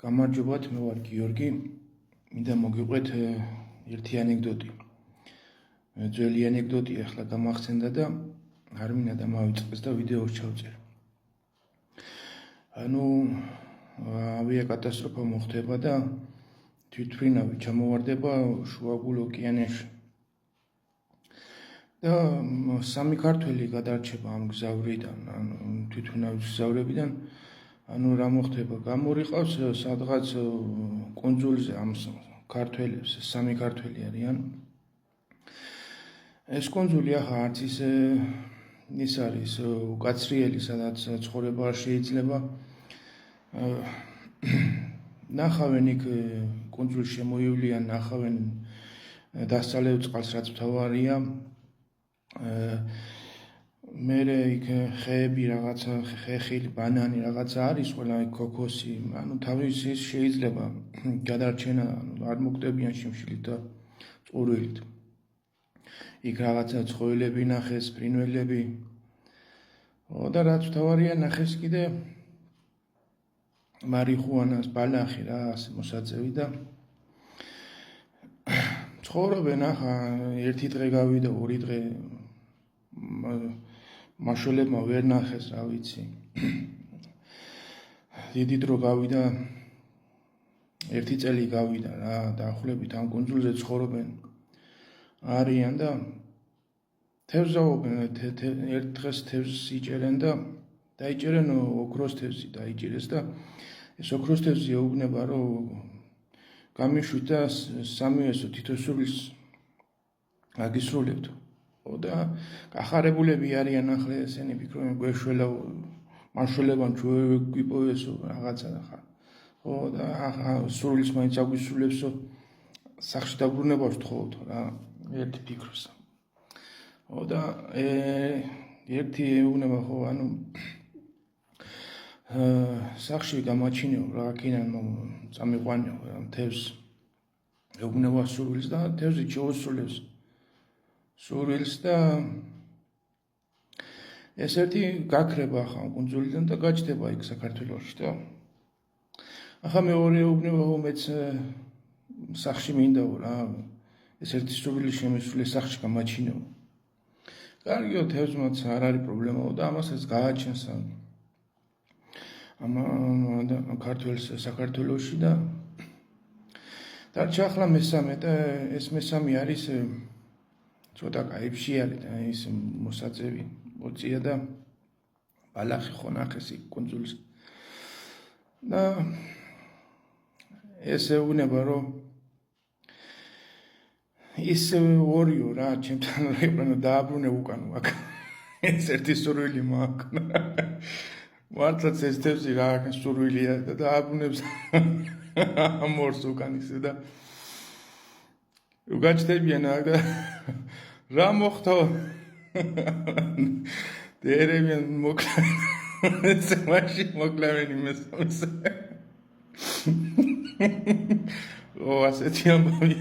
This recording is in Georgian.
გამარჯობათ, მე ვარ გიორგი. მინდა მოგიყვეთ ერთი ანეკდოტი. ძველი ანეკდოტი ახლა გამახსენდა და არ მინდა მავიწყდეს და ვიდეოს ჩავწერ. ავიაკატასტროფა მოხდება და თვითმფრინავი ჩამოვარდება შუაგულ ოკეანეში. და სამი ქართველი გადარჩება ამ გზავრიდან, თვითმფრინავის გზავრებიდან. რა მოხდება? გამორიყავს სადღაც კუნძულზე ამ ქართველებს, სამი ქართველი არიან. ეს კუნძული ახლა არც ის არის უკაცრიელი, სადაც ცხოვრება შეიძლება. ნახავენ იქ კუნძულში შემოივლიან, ნახავენ დასწალევ წყალს, რაც მთავარია. მერე იქ ხეები, რაღაცა ხეხილი, ბანანი, რაღაცა არის, ყველა ქოქოსი, თავის ის შეიძლება გადარჩენა, არ მოგდებიან შიმშილით და წყურვილით. იქ რაღაცა ცხოველები ნახეს, ფრინველები. და რაც მთავარია ნახეს კიდე მარიხუანას ბალახი რა, ასე მოსაწევი და ცხოვრობენ. ახლა ერთი დღე გავიდა, ორი დღე მაშველებმა ვერ ნახეს, რა ვიცი. დიდი დრო გავიდა, ერთი წელი გავიდა რა, დაახლოებით ამ კუნძულზე ცხოვრობენ არიან და თევზს ზაობენ, ერთ დღეს თევზს იჭერენ და დაიჭერენ ოქროს თევზი დაიჭერეს და ეს ოქროს თევზი ეუბნება, რომ გამიშვით და სამი ესო თითო სულს აგისრულებთ. და გახარებულები არიან, ახლა ესენი ფიქრობენ გვეშველა მაშველებან ჩვენ გვიპოვესო რაღაცა ხა. და სულს მაინც აგვისრულებსო, სახში დაბრუნებას ვთხოვთ რა, ერთი ფიქრობს. და ერთი ეუბნება, ხო, სახში გამაჩინეო რა, აქედან წამიყვანეო თევზს. ეუბნება სულს და თევზი შეუსრულებს სურვილს და ეს ერთი გაქრება ახლა კუნძულიდან და გაჩნდება იქ საქართველოში და ახლა მეორე ეუბნება, მეც სახში მინდაო რა, ეს ერთი სურვილი შემისრულე, სახში გამაჩინეო. კარგიო, თევზმაც არ არის პრობლემაო და ამასაც გააჩენს ამ ქართველს საქართველოში და დარჩა ახლა მესამე და ეს მესამე არის ცოტა კაიფში არის და ის მოსაწევი მოწია და ბალახი ხო ნახეს იქ კუნძულზე. და ეს ეუბნება, რომ ის ორიო რა, ჩემთან რეპრენო დააბრუნე უკან აქ. ეს ერთი სურვილი მაქვს. მართლაც ეს თევზი რა სურვილია და დააბრუნებს ამ ორს უკან ისე და უგაჩდებიან აქ და რა მოხდა? დერებიან მოკლავენ, ესე მაშინ მოკლავენ იმას. ასეთი ამბავი.